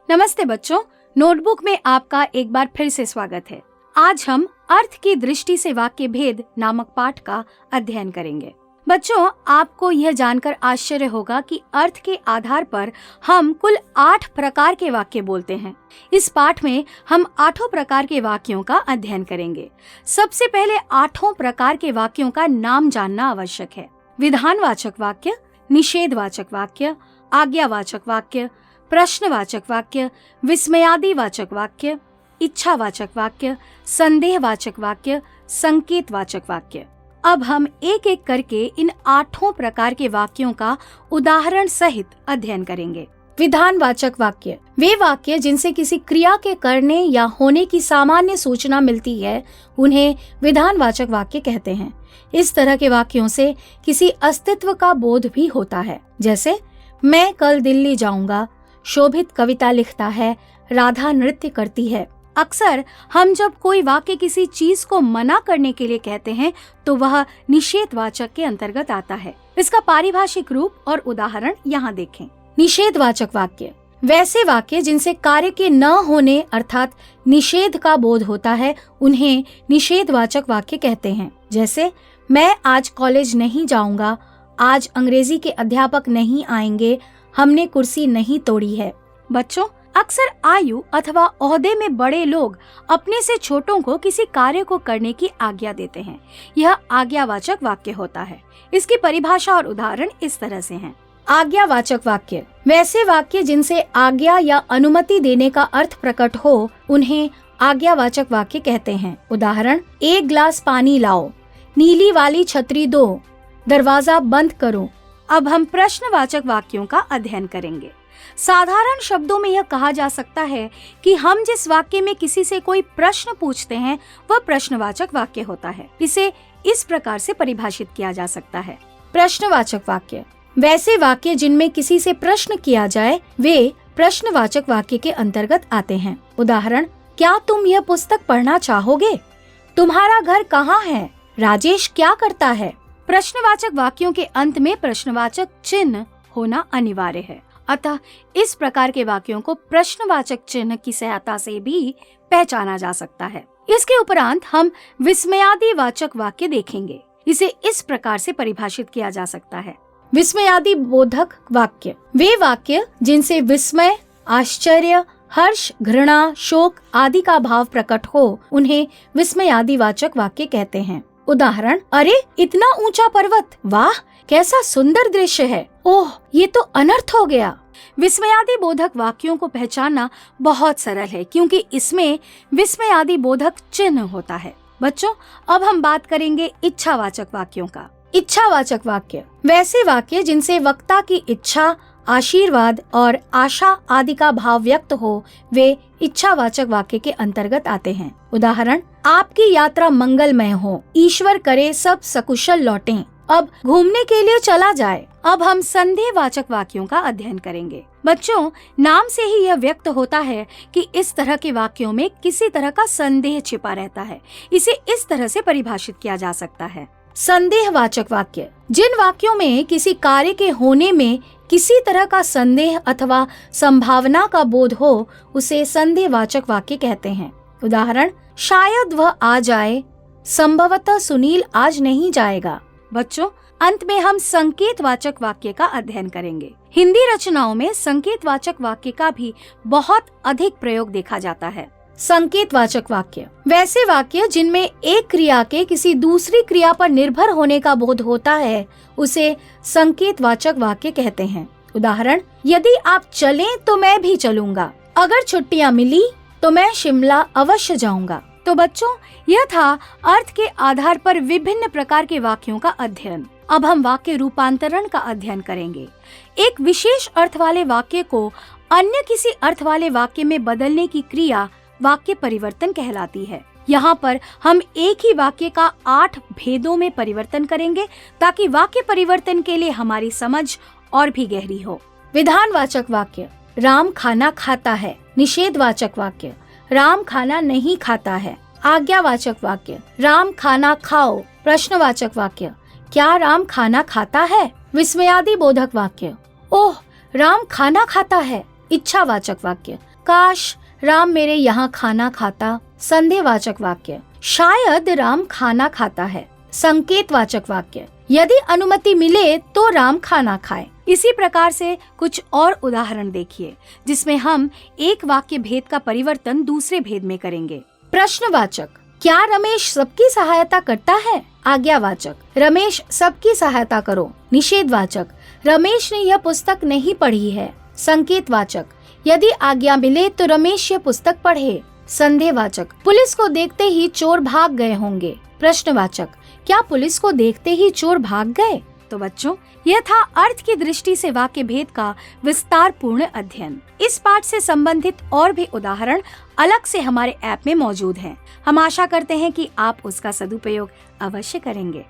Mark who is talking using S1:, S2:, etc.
S1: नमस्ते बच्चों, नोटबुक में आपका एक बार फिर से स्वागत है। आज हम अर्थ की दृष्टि से वाक्य भेद नामक पाठ का अध्ययन करेंगे। बच्चों, आपको यह जानकर आश्चर्य होगा कि अर्थ के आधार पर हम कुल 8 प्रकार के वाक्य बोलते हैं। इस पाठ में हम 8 प्रकार के वाक्यों का अध्ययन करेंगे। सबसे पहले 8 प्रकार के वाक्यों का नाम जानना आवश्यक है। विधानवाचक वाक्य, निषेधवाचक वाक्य, आज्ञावाचक वाक्य, प्रश्नवाचक वाक्य, विस्मयादिवाचक वाक्य, इच्छावाचक वाक्य, संदेहवाचक वाक्य, संकेतवाचक वाक्य। अब हम एक एक करके इन 8 प्रकार के वाक्यों का उदाहरण सहित अध्ययन करेंगे। विधानवाचक वाक्य वे वाक्य जिनसे किसी क्रिया के करने या होने की सामान्य सूचना मिलती है, उन्हें विधानवाचक वाक्य कहते हैं। इस तरह के वाक्यों से किसी अस्तित्व का बोध भी होता है, जैसे मैं कल दिल्ली जाऊंगा, शोभित कविता लिखता है, राधा नृत्य करती है। अक्सर हम जब कोई वाक्य किसी चीज को मना करने के लिए कहते हैं तो वह निषेधवाचक के अंतर्गत आता है। इसका पारिभाषिक रूप और उदाहरण यहाँ देखें। निषेधवाचक वाक्य वैसे वाक्य जिनसे कार्य के न होने अर्थात निषेध का बोध होता है, उन्हें निषेधवाचक वाक्य कहते हैं। जैसे मैं आज कॉलेज नहीं जाऊंगा, आज अंग्रेजी के अध्यापक नहीं आएंगे, हमने कुर्सी नहीं तोड़ी है। बच्चों, अक्सर आयु अथवा ओहदे में बड़े लोग अपने से छोटों को किसी कार्य को करने की आज्ञा देते हैं। यह आज्ञावाचक वाक्य होता है। इसकी परिभाषा और उदाहरण इस तरह से हैं। आज्ञावाचक वाक्य वैसे वाक्य जिनसे आज्ञा या अनुमति देने का अर्थ प्रकट हो, उन्हें आज्ञावाचक वाक्य कहते हैं। उदाहरण, एक गिलास पानी लाओ, नीली वाली छतरी दो, दरवाजा बंद करो। अब हम प्रश्नवाचक वाक्यों का अध्ययन करेंगे। साधारण शब्दों में यह कहा जा सकता है कि हम जिस वाक्य में किसी से कोई प्रश्न पूछते हैं वह प्रश्नवाचक वाक्य होता है। इसे इस प्रकार से परिभाषित किया जा सकता है। प्रश्नवाचक वाक्य वैसे वाक्य जिनमें किसी से प्रश्न किया जाए, वे प्रश्नवाचक वाक्य के अंतर्गत आते हैं। उदाहरण, क्या तुम यह पुस्तक पढ़ना चाहोगे? तुम्हारा घर कहाँ है? राजेश क्या करता है? प्रश्नवाचक वाक्यों के अंत में प्रश्नवाचक चिन्ह होना अनिवार्य है। अतः इस प्रकार के वाक्यों को प्रश्नवाचक चिन्ह की सहायता से भी पहचाना जा सकता है। इसके उपरांत हम विस्मयादिवाचक वाक्य देखेंगे। इसे इस प्रकार से परिभाषित किया जा सकता है। विस्मयादि बोधक वाक्य वे वाक्य जिनसे विस्मय, आश्चर्य, हर्ष, घृणा, शोक आदि का भाव प्रकट हो, उन्हें विस्मयादिवाचक वाक्य कहते हैं। उदाहरण, अरे इतना ऊंचा पर्वत, वाह कैसा सुंदर दृश्य है, ओह ये तो अनर्थ हो गया। विस्मयादि बोधक वाक्यों को पहचानना बहुत सरल है, क्योंकि इसमें विस्मयादि बोधक चिन्ह होता है। बच्चों, अब हम बात करेंगे इच्छावाचक वाक्यों का। इच्छावाचक वाक्य वैसे वाक्य जिनसे वक्ता की इच्छा, आशीर्वाद और आशा आदि का भाव व्यक्त हो, वे इच्छावाचक वाक्य के अंतर्गत आते हैं। उदाहरण, आपकी यात्रा मंगलमय हो, ईश्वर करे सब सकुशल लौटें, अब घूमने के लिए चला जाए। अब हम संदेहवाचक वाक्यों का अध्ययन करेंगे। बच्चों, नाम से ही यह व्यक्त होता है कि इस तरह के वाक्यों में किसी तरह का संदेह छिपा रहता है। इसे इस तरह से परिभाषित किया जा सकता है। संदेहवाचक वाक्य जिन वाक्यों में किसी कार्य के होने में किसी तरह का संदेह अथवा संभावना का बोध हो, उसे संदेहवाचक वाक्य कहते हैं। उदाहरण, शायद वह आ जाए, संभवतः सुनील आज नहीं जाएगा। बच्चों, अंत में हम संकेतवाचक वाक्य का अध्ययन करेंगे। हिंदी रचनाओं में संकेतवाचक वाक्य का भी बहुत अधिक प्रयोग देखा जाता है। संकेतवाचक वाक्य वैसे वाक्य जिनमें एक क्रिया के किसी दूसरी क्रिया पर निर्भर होने का बोध होता है, उसे संकेतवाचक वाक्य कहते हैं। उदाहरण, यदि आप चलें तो मैं भी चलूंगा, अगर छुट्टियां मिली तो मैं शिमला अवश्य जाऊंगा। तो बच्चों, यह था अर्थ के आधार पर विभिन्न प्रकार के वाक्यों का अध्ययन। अब हम वाक्य रूपांतरण का अध्ययन करेंगे। एक विशेष अर्थ वाले वाक्य को अन्य किसी अर्थ वाले वाक्य में बदलने की क्रिया वाक्य परिवर्तन कहलाती है। यहाँ पर हम एक ही वाक्य का 8 भेदों में परिवर्तन करेंगे, ताकि वाक्य परिवर्तन के लिए हमारी समझ और भी गहरी हो। विधानवाचक वाक्य राम खाना खाता है। निषेधवाचक वाक्य राम खाना नहीं खाता है। आज्ञावाचक वाक्य राम खाना खाओ। प्रश्नवाचक वाक्य क्या राम खाना खाता है। विस्मयादि बोधक वाक्य ओह राम खाना खाता है। इच्छावाचक वाक्य काश राम मेरे यहाँ खाना खाता। संदेहवाचक वाक्य। शायद राम खाना खाता है। संकेतवाचक वाक्य। यदि अनुमति मिले तो राम खाना खाए। इसी प्रकार से कुछ और उदाहरण देखिए जिसमें हम एक वाक्य भेद का परिवर्तन दूसरे भेद में करेंगे। प्रश्नवाचक। क्या रमेश सबकी सहायता करता है? आज्ञावाचक। रमेश सबकी सहायता करो। निषेधवाचक। रमेश ने यह पुस्तक नहीं पढ़ी है। संकेतवाचक। यदि आज्ञा मिले तो रमेश यह पुस्तक पढ़े। संदेहवाचक। पुलिस को देखते ही चोर भाग गए होंगे। प्रश्नवाचक। क्या पुलिस को देखते ही चोर भाग गए? तो बच्चों, यह था अर्थ की दृष्टि से वाक्य भेद का विस्तार पूर्ण अध्ययन। इस पाठ से संबंधित और भी उदाहरण अलग से हमारे ऐप में मौजूद हैं। हम आशा करते हैं कि आप उसका सदुपयोग अवश्य करेंगे।